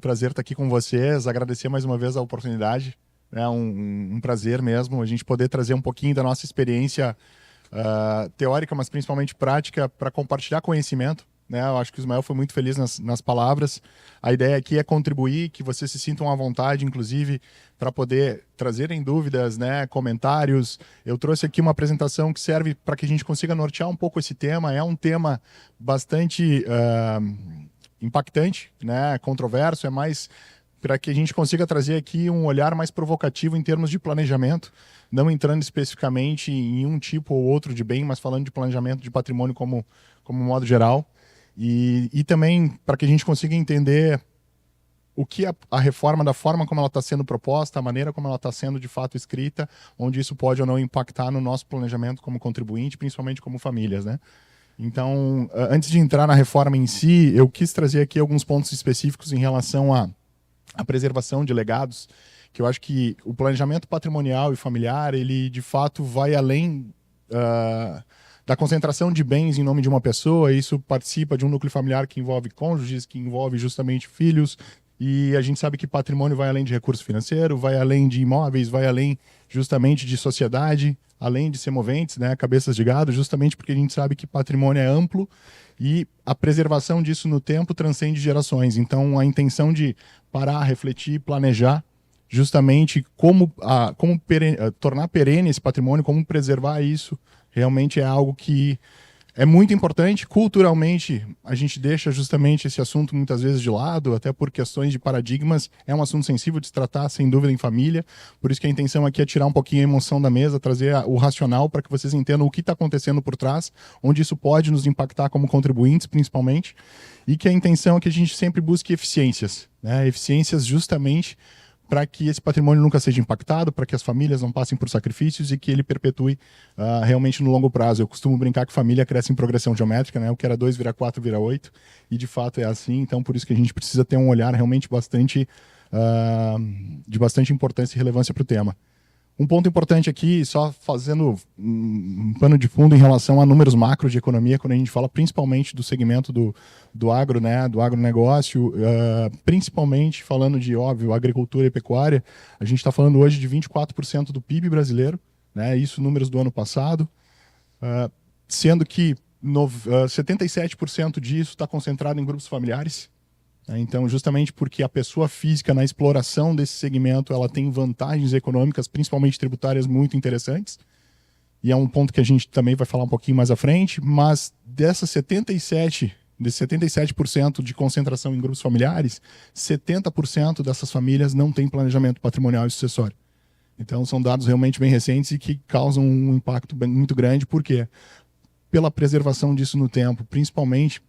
prazer estar aqui com vocês, agradecer mais uma vez a oportunidade. É um prazer mesmo a gente poder trazer um pouquinho da nossa experiência teórica, mas principalmente prática, para compartilhar conhecimento. Né? Eu acho que o Ismael foi muito feliz nas palavras. A ideia aqui é contribuir, que vocês se sintam à vontade, inclusive, para poder trazerem dúvidas, né, comentários. Eu trouxe aqui uma apresentação que serve para que a gente consiga nortear um pouco esse tema. É um tema bastante impactante, né, controverso, é mais para que a gente consiga trazer aqui um olhar mais provocativo em termos de planejamento, não entrando especificamente em um tipo ou outro de bem, mas falando de planejamento de patrimônio como modo geral. E também para que a gente consiga entender o que a reforma, da forma como ela está sendo proposta, a maneira como ela está sendo de fato escrita, onde isso pode ou não impactar no nosso planejamento como contribuinte, principalmente como famílias, né? Então, antes de entrar na reforma em si, eu quis trazer aqui alguns pontos específicos em relação à preservação de legados, que eu acho que o planejamento patrimonial e familiar, ele de fato vai além da concentração de bens em nome de uma pessoa. Isso participa de um núcleo familiar que envolve cônjuges, que envolve justamente filhos, e a gente sabe que patrimônio vai além de recurso financeiro, vai além de imóveis, vai além justamente de sociedade, além de semoventes, né, cabeças de gado, justamente porque a gente sabe que patrimônio é amplo e a preservação disso no tempo transcende gerações. Então, a intenção de parar, refletir, planejar justamente como tornar perene esse patrimônio, como preservar isso, realmente é algo que é muito importante. Culturalmente, a gente deixa justamente esse assunto muitas vezes de lado, até por questões de paradigmas. É um assunto sensível de se tratar, sem dúvida, em família. Por isso que a intenção aqui é tirar um pouquinho a emoção da mesa, trazer o racional para que vocês entendam o que está acontecendo por trás, onde isso pode nos impactar como contribuintes, principalmente. E que a intenção é que a gente sempre busque eficiências, né? Eficiências justamente para que esse patrimônio nunca seja impactado, para que as famílias não passem por sacrifícios e que ele perpetue realmente no longo prazo. Eu costumo brincar que família cresce em progressão geométrica, né? O que era 2 vira 4 vira 8, e de fato é assim. Então, por isso que a gente precisa ter um olhar realmente de bastante importância e relevância para o tema. Um ponto importante aqui, só fazendo um pano de fundo em relação a números macros de economia, quando a gente fala principalmente do segmento do agro, né, do agronegócio, principalmente falando de, óbvio, agricultura e pecuária, a gente está falando hoje de 24% do PIB brasileiro, né, isso números do ano passado, sendo que 77% disso está concentrado em grupos familiares. Então, justamente porque a pessoa física na exploração desse segmento, ela tem vantagens econômicas, principalmente tributárias, muito interessantes. E é um ponto que a gente também vai falar um pouquinho mais à frente. Mas desse 77% de concentração em grupos familiares, 70% dessas famílias não têm planejamento patrimonial e sucessório. Então, são dados realmente bem recentes e que causam um impacto muito grande. Por quê? Pela preservação disso no tempo, principalmente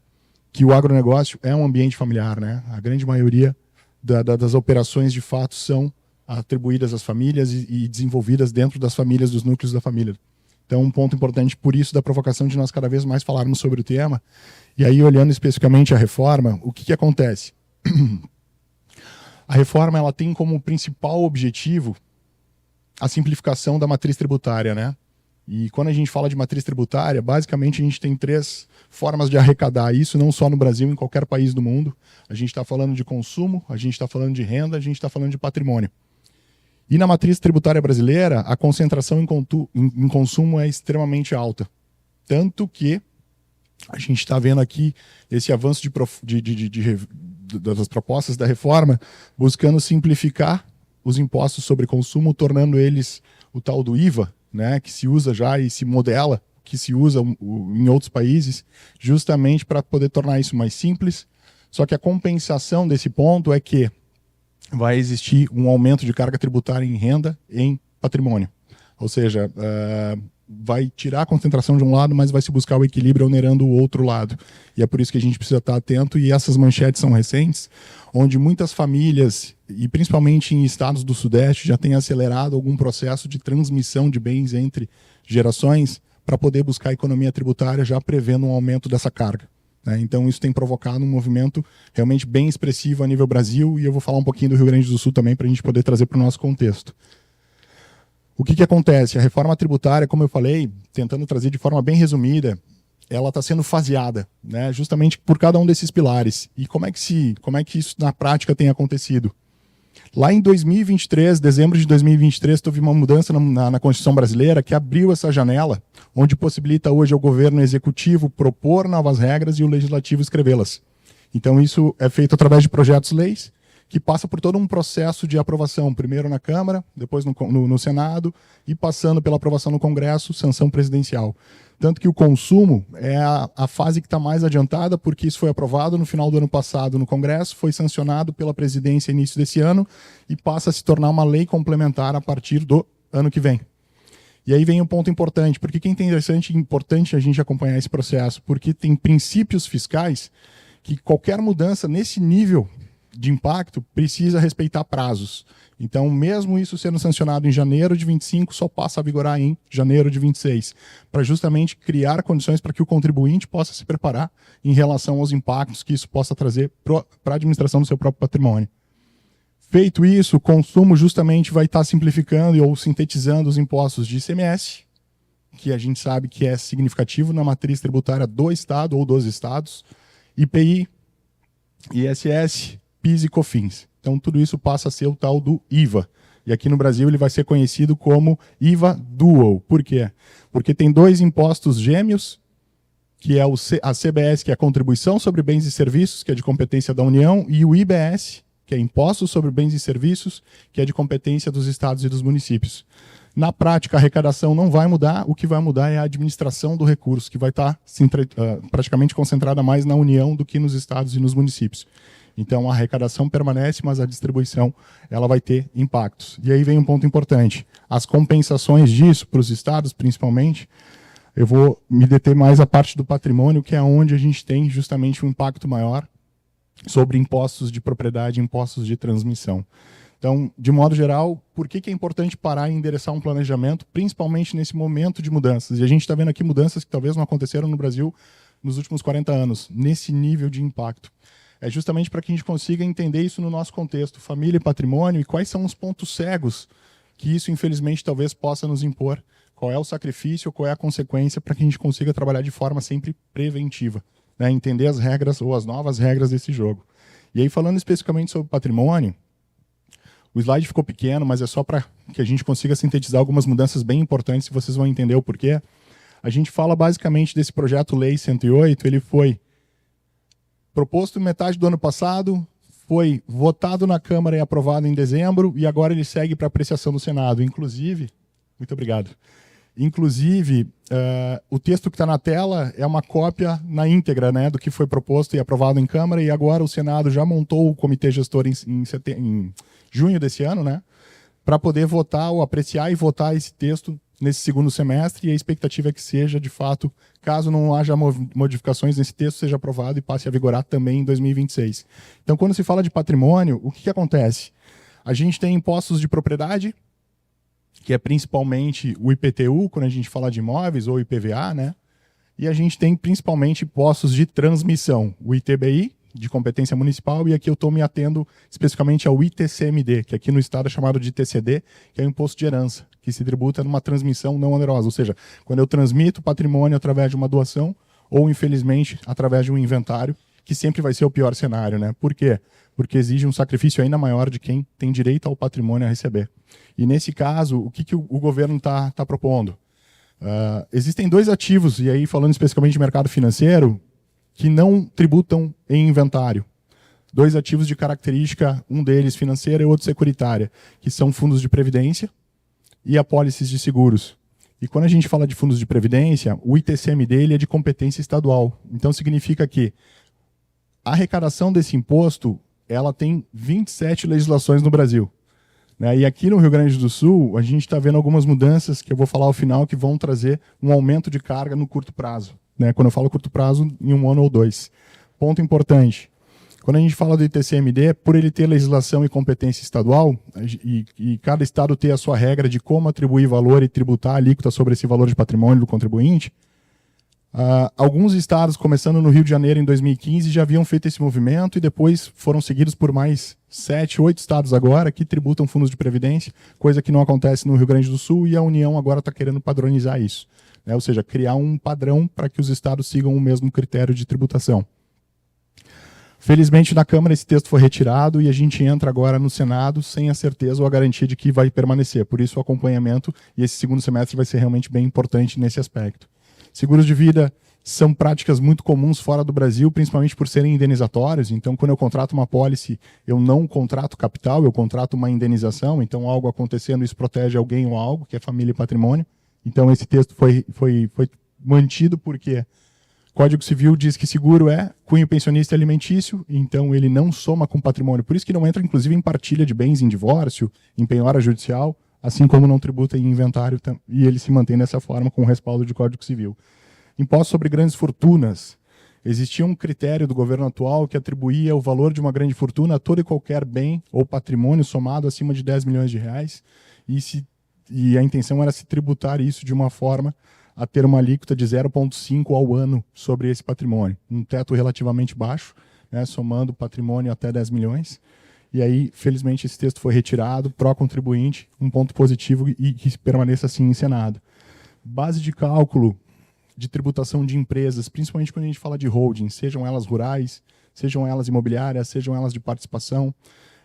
que o agronegócio é um ambiente familiar, né? A grande maioria das operações, de fato, são atribuídas às famílias e desenvolvidas dentro das famílias, dos núcleos da família. Então, um ponto importante, por isso, da provocação de nós cada vez mais falarmos sobre o tema. E aí, olhando especificamente a reforma, o que acontece? A reforma, ela tem como principal objetivo a simplificação da matriz tributária, né? E quando a gente fala de matriz tributária, basicamente a gente tem 3 formas de arrecadar isso, não só no Brasil, em qualquer país do mundo. A gente está falando de consumo, a gente está falando de renda, a gente está falando de patrimônio. E na matriz tributária brasileira, a concentração em consumo é extremamente alta. Tanto que a gente está vendo aqui esse avanço das propostas da reforma, buscando simplificar os impostos sobre consumo, tornando eles o tal do IVA, né, que se usa já e se modela, que se usa em outros países, justamente para poder tornar isso mais simples. Só que a compensação desse ponto é que vai existir um aumento de carga tributária em renda e em patrimônio. Ou seja, vai tirar a concentração de um lado, mas vai se buscar o equilíbrio onerando o outro lado. E é por isso que a gente precisa estar atento, e essas manchetes são recentes, onde muitas famílias, e principalmente em estados do Sudeste, já têm acelerado algum processo de transmissão de bens entre gerações para poder buscar a economia tributária, já prevendo um aumento dessa carga. Então, isso tem provocado um movimento realmente bem expressivo a nível Brasil, e eu vou falar um pouquinho do Rio Grande do Sul também, para a gente poder trazer para o nosso contexto. O que acontece? A reforma tributária, como eu falei, tentando trazer de forma bem resumida, ela está sendo faseada, né, justamente por cada um desses pilares. E como é que isso na prática tem acontecido? Lá em 2023, dezembro de 2023, teve uma mudança na Constituição brasileira que abriu essa janela, onde possibilita hoje ao governo executivo propor novas regras e o legislativo escrevê-las. Então isso é feito através de projetos-leis, que passa por todo um processo de aprovação, primeiro na Câmara, depois no Senado, e passando pela aprovação no Congresso, sanção presidencial. Tanto que o consumo é a fase que está mais adiantada, porque isso foi aprovado no final do ano passado no Congresso, foi sancionado pela presidência início desse ano, e passa a se tornar uma lei complementar a partir do ano que vem. E aí vem um ponto importante, porque que é importante a gente acompanhar esse processo, porque tem princípios fiscais que qualquer mudança nesse nível de impacto precisa respeitar prazos. Então, mesmo isso sendo sancionado em janeiro de 25, só passa a vigorar em janeiro de 26, para justamente criar condições para que o contribuinte possa se preparar em relação aos impactos que isso possa trazer para a administração do seu próprio patrimônio. Feito isso, o consumo justamente vai estar simplificando ou sintetizando os impostos de ICMS, que a gente sabe que é significativo na matriz tributária do Estado ou dos Estados, IPI, ISS, PIS e COFINS. Então, tudo isso passa a ser o tal do IVA. E aqui no Brasil ele vai ser conhecido como IVA Dual. Por quê? Porque tem dois impostos gêmeos, que é a CBS, que é a Contribuição sobre Bens e Serviços, que é de competência da União, e o IBS, que é Imposto sobre Bens e Serviços, que é de competência dos estados e dos municípios. Na prática, a arrecadação não vai mudar, o que vai mudar é a administração do recurso, que vai estar praticamente concentrada mais na União do que nos estados e nos municípios. Então, a arrecadação permanece, mas a distribuição ela vai ter impactos. E aí vem um ponto importante. As compensações disso, para os estados principalmente, eu vou me deter mais a parte do patrimônio, que é onde a gente tem justamente um impacto maior sobre impostos de propriedade e impostos de transmissão. Então, de modo geral, por que é importante parar e endereçar um planejamento, principalmente nesse momento de mudanças? E a gente está vendo aqui mudanças que talvez não aconteceram no Brasil nos últimos 40 anos, nesse nível de impacto. É justamente para que a gente consiga entender isso no nosso contexto, família e patrimônio, e quais são os pontos cegos que isso, infelizmente, talvez possa nos impor, qual é o sacrifício, qual é a consequência, para que a gente consiga trabalhar de forma sempre preventiva, né? Entender as regras ou as novas regras desse jogo. E aí, falando especificamente sobre patrimônio, o slide ficou pequeno, mas é só para que a gente consiga sintetizar algumas mudanças bem importantes, e vocês vão entender o porquê. A gente fala basicamente desse projeto Lei 108, ele foi proposto metade do ano passado, foi votado na Câmara e aprovado em dezembro, e agora ele segue para apreciação do Senado. Inclusive, muito obrigado. Inclusive, o texto que está na tela é uma cópia na íntegra, né, do que foi proposto e aprovado em Câmara, e agora o Senado já montou o comitê gestor em junho desse ano, né, para poder votar ou apreciar e votar esse texto nesse segundo semestre, e a expectativa é que seja, de fato, caso não haja modificações nesse texto, seja aprovado e passe a vigorar também em 2026. Então, quando se fala de patrimônio, o que acontece? A gente tem impostos de propriedade, que é principalmente o IPTU, quando a gente fala de imóveis, ou IPVA, né? E a gente tem principalmente impostos de transmissão, o ITBI, de competência municipal, e aqui eu estou me atendo especificamente ao ITCMD, que aqui no estado é chamado de ITCD, que é o imposto de herança, que se tributa numa transmissão não onerosa, ou seja, quando eu transmito patrimônio através de uma doação, ou infelizmente através de um inventário, que sempre vai ser o pior cenário, né? Por quê? Porque exige um sacrifício ainda maior de quem tem direito ao patrimônio a receber. E nesse caso, o que o governo está propondo? Existem dois ativos, e aí falando especificamente de mercado financeiro, que não tributam em inventário. Dois ativos de característica, um deles financeira e outro securitária, que são fundos de previdência e apólices de seguros. E quando a gente fala de fundos de previdência, o ITCM dele é de competência estadual. Então significa que a arrecadação desse imposto, ela tem 27 legislações no Brasil. E aqui no Rio Grande do Sul, a gente está vendo algumas mudanças, que eu vou falar ao final, que vão trazer um aumento de carga no curto prazo. Quando eu falo curto prazo, em 1 ano ou 2. Ponto importante. Quando a gente fala do ITCMD, por ele ter legislação e competência estadual, e cada estado ter a sua regra de como atribuir valor e tributar a alíquota sobre esse valor de patrimônio do contribuinte, alguns estados, começando no Rio de Janeiro em 2015, já haviam feito esse movimento e depois foram seguidos por mais 7, 8 estados agora que tributam fundos de previdência, coisa que não acontece no Rio Grande do Sul, e a União agora está querendo padronizar isso. né? Ou seja, criar um padrão para que os estados sigam o mesmo critério de tributação. Felizmente, na Câmara, esse texto foi retirado e a gente entra agora no Senado sem a certeza ou a garantia de que vai permanecer. Por isso, o acompanhamento e esse segundo semestre vai ser realmente bem importante nesse aspecto. Seguros de vida são práticas muito comuns fora do Brasil, principalmente por serem indenizatórios. Então, quando eu contrato uma pólice, eu não contrato capital, eu contrato uma indenização. Então, algo acontecendo, isso protege alguém ou algo, que é família e patrimônio. Então, esse texto foi mantido porque Código Civil diz que seguro é cunho pensionista e alimentício, então ele não soma com patrimônio. Por isso que não entra, inclusive, em partilha de bens em divórcio, em penhora judicial, assim como não tributa em inventário, e ele se mantém dessa forma com o respaldo de Código Civil. Imposto sobre grandes fortunas. Existia um critério do governo atual que atribuía o valor de uma grande fortuna a todo e qualquer bem ou patrimônio somado acima de 10 milhões de reais, e a intenção era se tributar isso de uma forma a ter uma alíquota de 0,5 ao ano sobre esse patrimônio. Um teto relativamente baixo, né, somando patrimônio até 10 milhões. E aí, felizmente, esse texto foi retirado, pró-contribuinte, um ponto positivo e que permaneça assim em Senado. Base de cálculo de tributação de empresas, principalmente quando a gente fala de holding, sejam elas rurais, sejam elas imobiliárias, sejam elas de participação.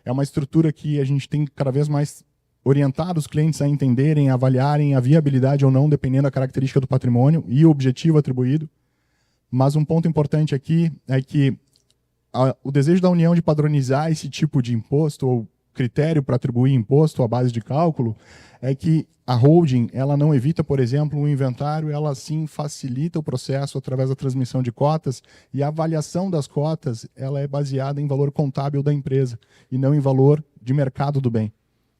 É uma estrutura que a gente tem cada vez mais orientar os clientes a entenderem, a avaliarem a viabilidade ou não, dependendo da característica do patrimônio e o objetivo atribuído. Mas um ponto importante aqui é que o desejo da União de padronizar esse tipo de imposto, ou critério para atribuir imposto à base de cálculo, é que a holding ela não evita, por exemplo, um inventário, ela sim facilita o processo através da transmissão de cotas, e a avaliação das cotas ela é baseada em valor contábil da empresa, e não em valor de mercado do bem.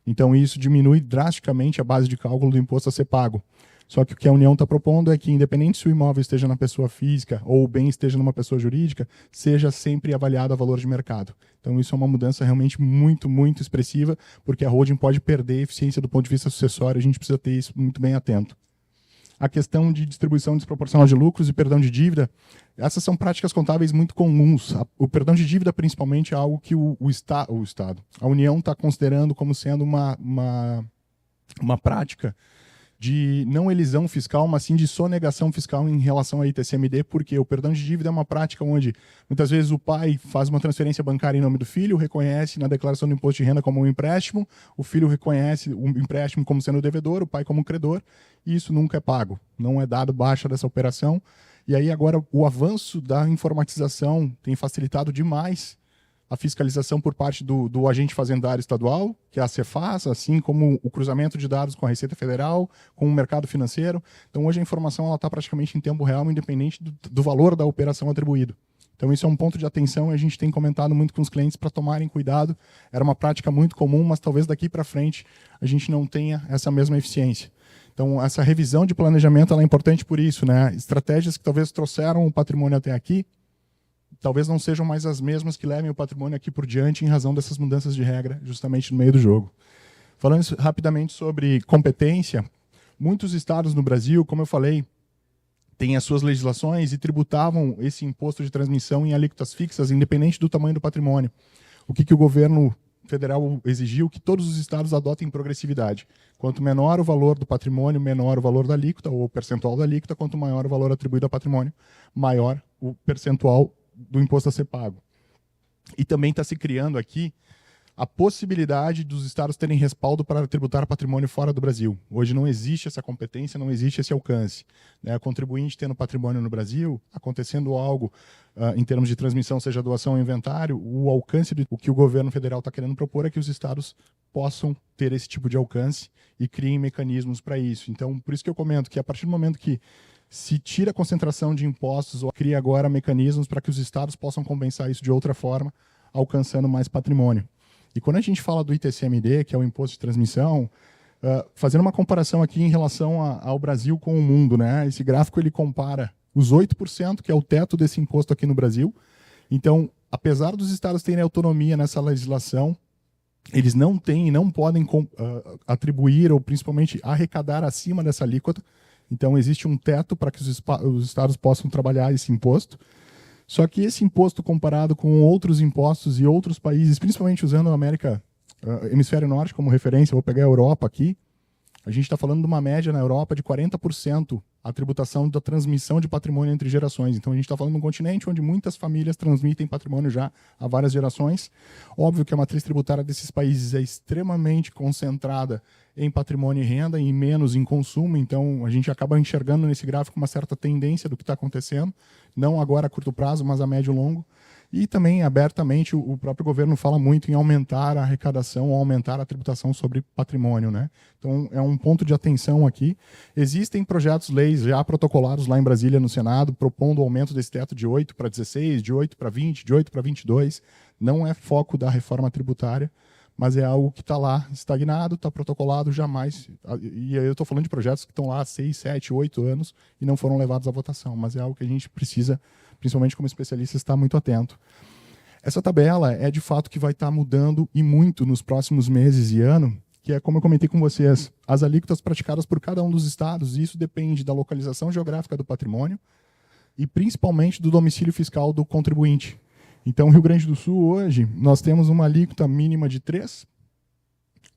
Então, isso diminui drasticamente a base de cálculo do imposto a ser pago. Só que o que a União está propondo é que, independente se o imóvel esteja na pessoa física ou o bem esteja numa pessoa jurídica, seja sempre avaliado a valor de mercado. Então, isso é uma mudança realmente muito, muito expressiva, porque a holding pode perder eficiência do ponto de vista sucessório, a gente precisa ter isso muito bem atento. A questão de distribuição desproporcional de lucros e perdão de dívida, essas são práticas contábeis muito comuns. O perdão de dívida, principalmente, é algo que o Estado, a União está considerando como sendo uma prática de não elisão fiscal, mas sim de sonegação fiscal em relação à ITCMD, porque o perdão de dívida é uma prática onde, muitas vezes, o pai faz uma transferência bancária em nome do filho, reconhece na declaração do imposto de renda como um empréstimo, o filho reconhece o empréstimo como sendo o devedor, o pai como credor, e isso nunca é pago, não é dado baixa dessa operação. E aí agora o avanço da informatização tem facilitado demais a fiscalização por parte do agente fazendário estadual, que é a Cefaz, assim como o cruzamento de dados com a Receita Federal, com o mercado financeiro. Então, hoje a informação está praticamente em tempo real, independente do valor da operação atribuído. Então, isso é um ponto de atenção e a gente tem comentado muito com os clientes para tomarem cuidado. Era uma prática muito comum, mas talvez daqui para frente a gente não tenha essa mesma eficiência. Então, essa revisão de planejamento ela é importante por isso, né? Estratégias que talvez trouxeram o patrimônio até aqui, talvez não sejam mais as mesmas que levem o patrimônio aqui por diante em razão dessas mudanças de regra, justamente no meio do jogo. Falando rapidamente sobre competência, muitos estados no Brasil, como eu falei, têm as suas legislações e tributavam esse imposto de transmissão em alíquotas fixas, independente do tamanho do patrimônio. O que o governo federal exigiu? Que todos os estados adotem progressividade. Quanto menor o valor do patrimônio, menor o valor da alíquota, ou o percentual da alíquota, quanto maior o valor atribuído ao patrimônio, maior o percentual do imposto a ser pago. E também está se criando aqui a possibilidade dos estados terem respaldo para tributar patrimônio fora do Brasil. Hoje não existe essa competência, não existe esse alcance. O contribuinte tendo patrimônio no Brasil, acontecendo algo em termos de transmissão, seja doação ou inventário, o alcance do que o governo federal está querendo propor é que os estados possam ter esse tipo de alcance e criem mecanismos para isso. Então, por isso que eu comento que a partir do momento que se tira a concentração de impostos ou cria agora mecanismos para que os estados possam compensar isso de outra forma, alcançando mais patrimônio. E quando a gente fala do ITCMD, que é o imposto de transmissão, fazendo uma comparação aqui em relação ao Brasil com o mundo, né? Esse gráfico ele compara os 8%, que é o teto desse imposto aqui no Brasil. Então, apesar dos estados terem autonomia nessa legislação, eles não têm e não podem atribuir ou principalmente arrecadar acima dessa alíquota. Então, existe um teto para que os estados possam trabalhar esse imposto. Só que esse imposto, comparado com outros impostos e outros países, principalmente usando a América, Hemisfério Norte como referência, vou pegar a Europa aqui, A gente está falando de uma média na Europa de 40% a tributação da transmissão de patrimônio entre gerações. Então, a gente está falando de um continente onde muitas famílias transmitem patrimônio já há várias gerações. Óbvio que a matriz tributária desses países é extremamente concentrada em patrimônio e renda e menos em consumo. Então, a gente acaba enxergando nesse gráfico uma certa tendência do que está acontecendo, não agora a curto prazo, mas a médio e longo. E também, abertamente, o próprio governo fala muito em aumentar a arrecadação ou aumentar a tributação sobre patrimônio, né? Então, é um ponto de atenção aqui. Existem projetos, leis já protocolados lá em Brasília, no Senado, propondo o aumento desse teto de 8 para 16, de 8 para 20, de 8 para 22. Não é foco da reforma tributária, mas é algo que está lá estagnado, está protocolado, jamais. E eu estou falando de projetos que estão lá há 6, 7, 8 anos e não foram levados à votação, mas é algo que a gente precisa, principalmente como especialista, estar muito atento. Essa tabela é de fato que vai estar mudando e muito nos próximos meses e ano, que é como eu comentei com vocês, as alíquotas praticadas por cada um dos estados, e isso depende da localização geográfica do patrimônio e principalmente do domicílio fiscal do contribuinte. Então, Rio Grande do Sul, hoje, nós temos uma alíquota mínima de 3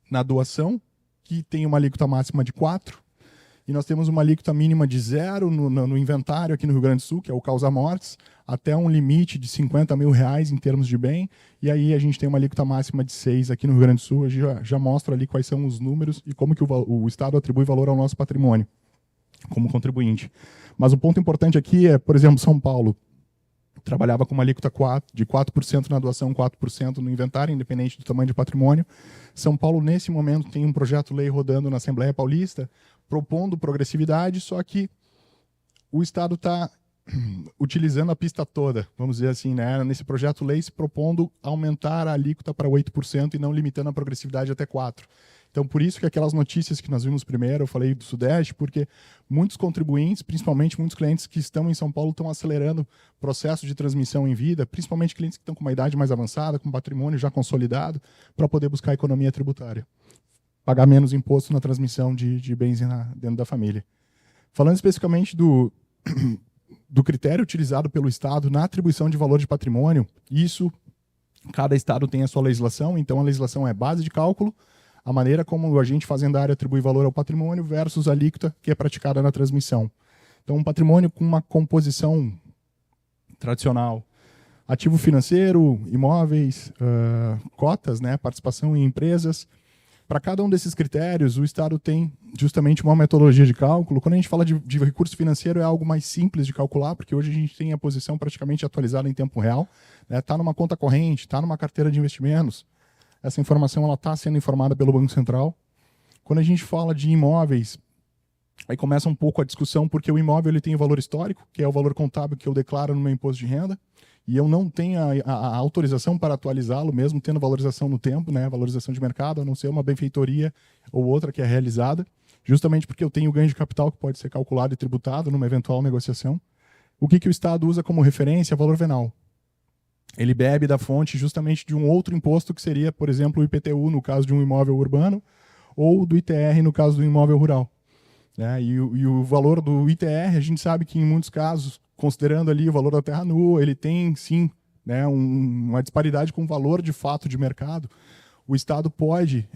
na doação, que tem uma alíquota máxima de 4, e nós temos uma alíquota mínima de 0 no inventário aqui no Rio Grande do Sul, que é o causa-mortes, até um limite de R$50 mil em termos de bem, e aí a gente tem uma alíquota máxima de 6 aqui no Rio Grande do Sul. A gente já mostra ali quais são os números e como que o Estado atribui valor ao nosso patrimônio como contribuinte. Mas o ponto importante aqui é, por exemplo, São Paulo trabalhava com uma alíquota de 4% na doação, 4% no inventário, independente do tamanho de patrimônio. São Paulo, nesse momento, tem um projeto-lei rodando na Assembleia Paulista, propondo progressividade, só que o Estado está utilizando a pista toda, vamos dizer assim, né? Nesse projeto-lei se propondo aumentar a alíquota para 8% e não limitando a progressividade até 4%. Então, por isso que aquelas notícias que nós vimos primeiro, eu falei do Sudeste, porque muitos contribuintes, principalmente muitos clientes que estão em São Paulo, estão acelerando o processo de transmissão em vida, principalmente clientes que estão com uma idade mais avançada, com patrimônio já consolidado, para poder buscar economia tributária. Pagar menos imposto na transmissão de bens dentro da família. Falando especificamente do critério utilizado pelo Estado na atribuição de valor de patrimônio, isso, cada Estado tem a sua legislação, então a legislação é base de cálculo, a maneira como o agente fazendário atribui valor ao patrimônio versus a alíquota que é praticada na transmissão. Então, um patrimônio com uma composição tradicional, ativo financeiro, imóveis, cotas, né, participação em empresas. Para cada um desses critérios, o Estado tem justamente uma metodologia de cálculo. Quando a gente fala de recurso financeiro, é algo mais simples de calcular, porque hoje a gente tem a posição praticamente atualizada em tempo real. Está numa conta corrente, está numa carteira de investimentos. Essa informação está sendo informada pelo Banco Central. Quando a gente fala de imóveis, aí começa um pouco a discussão, porque o imóvel ele tem o valor histórico, que é o valor contábil que eu declaro no meu imposto de renda, e eu não tenho a autorização para atualizá-lo, mesmo tendo valorização no tempo, né, valorização de mercado, a não ser uma benfeitoria ou outra que é realizada, justamente porque eu tenho ganho de capital que pode ser calculado e tributado numa eventual negociação. O que o Estado usa como referência? Valor venal. Ele bebe da fonte justamente de um outro imposto que seria, por exemplo, o IPTU no caso de um imóvel urbano ou do ITR no caso do imóvel rural. E o valor do ITR, a gente sabe que em muitos casos, considerando ali o valor da terra nua, ele tem sim, né, uma disparidade com o valor de fato de mercado. O Estado pode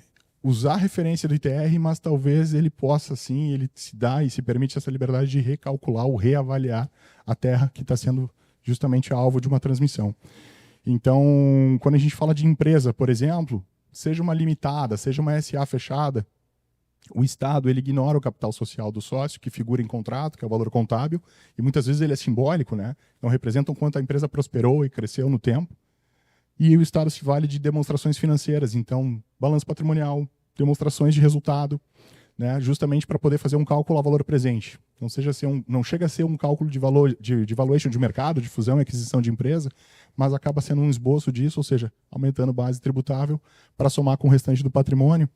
usar a referência do ITR, mas talvez ele possa sim, ele se dá e se permite essa liberdade de recalcular ou reavaliar a terra que está sendo justamente alvo de uma transmissão. Então, quando a gente fala de empresa, por exemplo, seja uma limitada, seja uma SA fechada, o Estado ele ignora o capital social do sócio, que figura em contrato, que é o valor contábil, e muitas vezes ele é simbólico, né? Então representa o quanto a empresa prosperou e cresceu no tempo. E o Estado se vale de demonstrações financeiras, então balanço patrimonial, demonstrações de resultado, né? Justamente para poder fazer um cálculo a valor presente. Não chega a ser um cálculo de valor de valuation de mercado, de fusão e aquisição de empresa, mas acaba sendo um esboço disso, ou seja, aumentando base tributável para somar com o restante do patrimônio.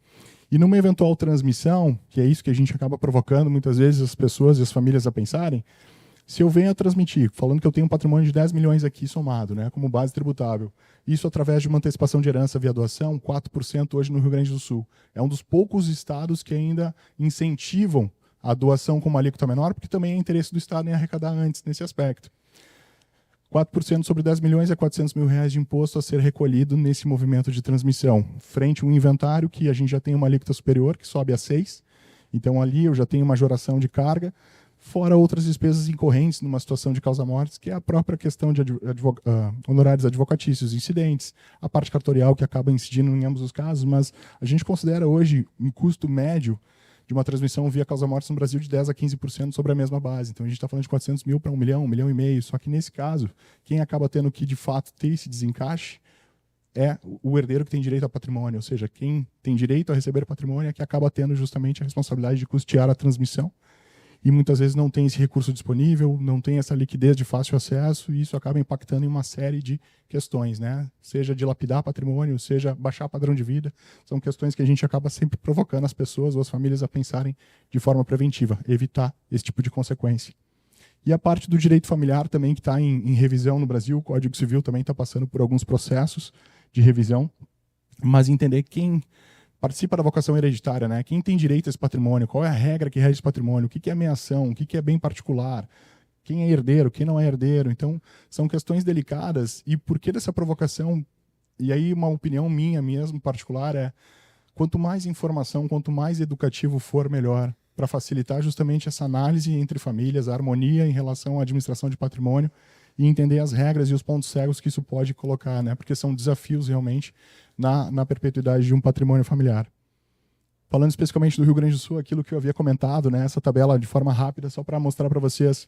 E numa eventual transmissão, que é isso que a gente acaba provocando muitas vezes as pessoas e as famílias a pensarem, se eu venho a transmitir, falando que eu tenho um patrimônio de 10 milhões aqui somado, né, como base tributável, isso através de uma antecipação de herança via doação, 4% hoje no Rio Grande do Sul. É um dos poucos estados que ainda incentivam a doação com uma alíquota menor, porque também é interesse do Estado em arrecadar antes nesse aspecto. 4% sobre 10 milhões é R$400 mil de imposto a ser recolhido nesse movimento de transmissão, frente a um inventário que a gente já tem uma alíquota superior, que sobe a 6%, Então, ali eu já tenho majoração de carga, fora outras despesas incorrentes numa situação de causa-mortes, que é a própria questão de honorários advocatícios, incidentes, a parte cartorial que acaba incidindo em ambos os casos, mas a gente considera hoje um custo médio de uma transmissão via causa-mortes no Brasil de 10% a 15% sobre a mesma base. Então a gente está falando de 400 mil para 1 milhão, 1 milhão e meio, só que nesse caso, quem acaba tendo que de fato ter esse desencaixe é o herdeiro que tem direito ao patrimônio, ou seja, quem tem direito a receber patrimônio é que acaba tendo justamente a responsabilidade de custear a transmissão, e muitas vezes não tem esse recurso disponível, não tem essa liquidez de fácil acesso, e isso acaba impactando em uma série de questões, né? Seja dilapidar patrimônio, seja baixar padrão de vida, são questões que a gente acaba sempre provocando as pessoas ou as famílias a pensarem de forma preventiva, evitar esse tipo de consequência. E a parte do direito familiar também, que está em revisão no Brasil, o Código Civil também está passando por alguns processos de revisão, mas entender quem participa da vocação hereditária, né? Quem tem direito a esse patrimônio, qual é a regra que rege esse patrimônio, o que é meação, o que é bem particular, quem é herdeiro, quem não é herdeiro. Então, são questões delicadas, e por que dessa provocação? E aí uma opinião minha mesmo, particular, é quanto mais informação, quanto mais educativo for, melhor, para facilitar justamente essa análise entre famílias, a harmonia em relação à administração de patrimônio, e entender as regras e os pontos cegos que isso pode colocar, né? Porque são desafios realmente na perpetuidade de um patrimônio familiar. Falando especificamente do Rio Grande do Sul, aquilo que eu havia comentado, né? Essa tabela de forma rápida, só para mostrar para vocês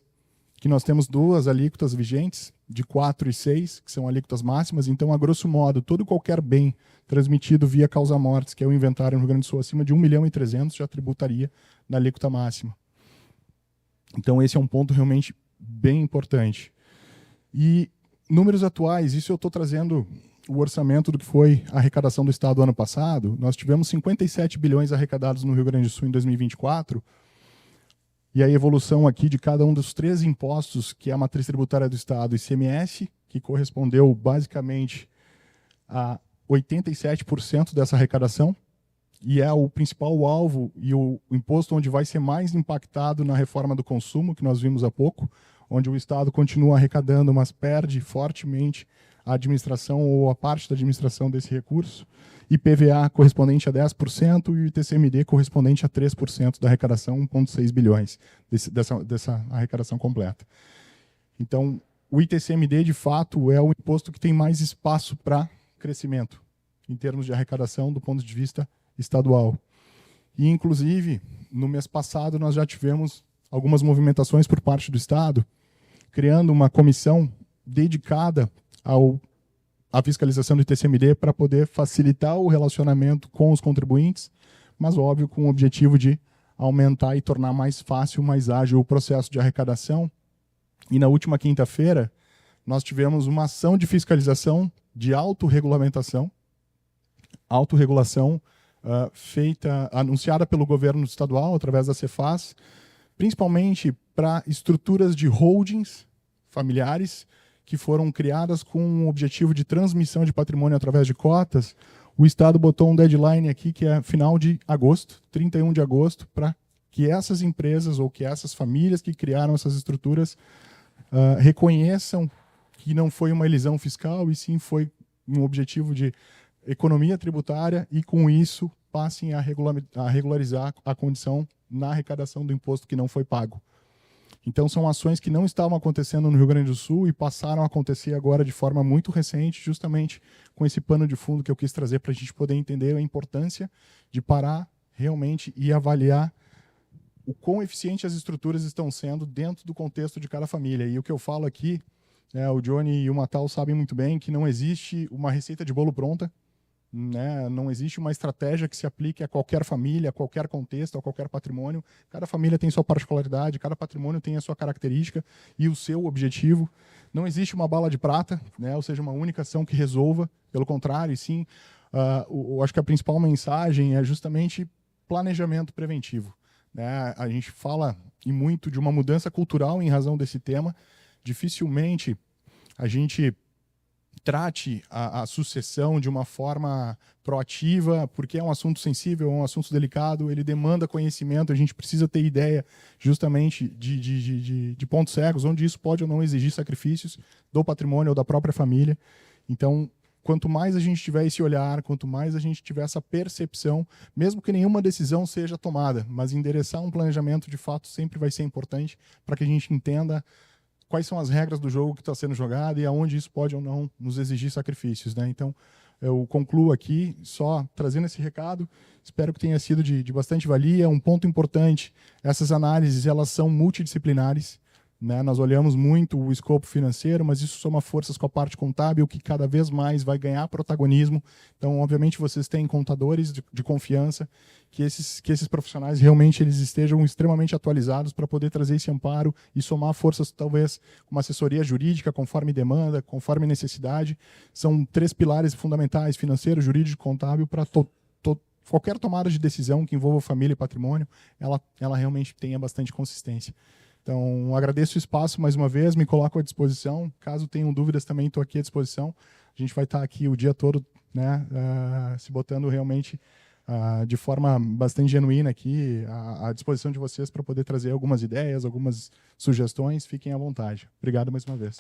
que nós temos duas alíquotas vigentes, de 4 e 6, que são alíquotas máximas. Então, a grosso modo, todo e qualquer bem transmitido via causa-mortes, que é o inventário no Rio Grande do Sul, acima de 1 milhão e 300, já tributaria na alíquota máxima. Então, esse é um ponto realmente bem importante. E números atuais, isso eu estou trazendo o orçamento do que foi a arrecadação do Estado ano passado. Nós tivemos 57 bilhões arrecadados no Rio Grande do Sul em 2024, e a evolução aqui de cada um dos 3 impostos, que é a matriz tributária do Estado, ICMS, que correspondeu basicamente a 87% dessa arrecadação, e é o principal alvo e o imposto onde vai ser mais impactado na reforma do consumo, que nós vimos há pouco, onde o Estado continua arrecadando, mas perde fortemente a administração ou a parte da administração desse recurso, IPVA correspondente a 10% e o ITCMD correspondente a 3% da arrecadação, 1,6 bilhões dessa arrecadação completa. Então, o ITCMD, de fato, é o imposto que tem mais espaço para crescimento, em termos de arrecadação, do ponto de vista estadual. E, inclusive, no mês passado, nós já tivemos algumas movimentações por parte do Estado, criando uma comissão dedicada à fiscalização do ITCMD para poder facilitar o relacionamento com os contribuintes, mas, óbvio, com o objetivo de aumentar e tornar mais fácil, mais ágil o processo de arrecadação. E na última quinta-feira, nós tivemos uma ação de fiscalização de autorregulação anunciada pelo governo estadual, através da Cefaz, principalmente para estruturas de holdings familiares que foram criadas com o objetivo de transmissão de patrimônio através de cotas. O Estado botou um deadline aqui, que é final de agosto, 31 de agosto, para que essas empresas ou que essas famílias que criaram essas estruturas reconheçam que não foi uma elisão fiscal, e sim foi um objetivo de economia tributária, e com isso passem a regularizar a condição na arrecadação do imposto que não foi pago. Então, são ações que não estavam acontecendo no Rio Grande do Sul e passaram a acontecer agora de forma muito recente, justamente com esse pano de fundo que eu quis trazer para a gente poder entender a importância de parar realmente e avaliar o quão eficientes as estruturas estão sendo dentro do contexto de cada família. E o que eu falo aqui, o Johnny e o Matal sabem muito bem que não existe uma receita de bolo pronta, né? Não existe uma estratégia que se aplique a qualquer família, a qualquer contexto, a qualquer patrimônio. Cada família tem sua particularidade, cada patrimônio tem a sua característica e o seu objetivo. Não existe uma bala de prata, né? Ou seja, uma única ação que resolva. Pelo contrário, e sim, eu acho que a principal mensagem é justamente planejamento preventivo, né? A gente fala e muito de uma mudança cultural em razão desse tema. Dificilmente a gente trate a sucessão de uma forma proativa, porque é um assunto sensível, é um assunto delicado, ele demanda conhecimento, a gente precisa ter ideia justamente de pontos cegos, onde isso pode ou não exigir sacrifícios do patrimônio ou da própria família. Então, quanto mais a gente tiver esse olhar, quanto mais a gente tiver essa percepção, mesmo que nenhuma decisão seja tomada, mas endereçar um planejamento de fato sempre vai ser importante para que a gente entenda quais são as regras do jogo que está sendo jogado e aonde isso pode ou não nos exigir sacrifícios, né? Então, eu concluo aqui só trazendo esse recado. Espero que tenha sido de bastante valia. Um ponto importante, essas análises elas são multidisciplinares, né? Nós olhamos muito o escopo financeiro, mas isso soma forças com a parte contábil, que cada vez mais vai ganhar protagonismo. Então, obviamente, vocês têm contadores de confiança, que esses profissionais realmente eles estejam extremamente atualizados para poder trazer esse amparo e somar forças, talvez, com uma assessoria jurídica, conforme demanda, conforme necessidade. São 3 pilares fundamentais, financeiro, jurídico e contábil, para qualquer tomada de decisão que envolva família e patrimônio, ela realmente tenha bastante consistência. Então, agradeço o espaço mais uma vez, me coloco à disposição. Caso tenham dúvidas, também estou aqui à disposição. A gente vai estar aqui o dia todo, né, se botando realmente de forma bastante genuína aqui à disposição de vocês para poder trazer algumas ideias, algumas sugestões. Fiquem à vontade. Obrigado mais uma vez.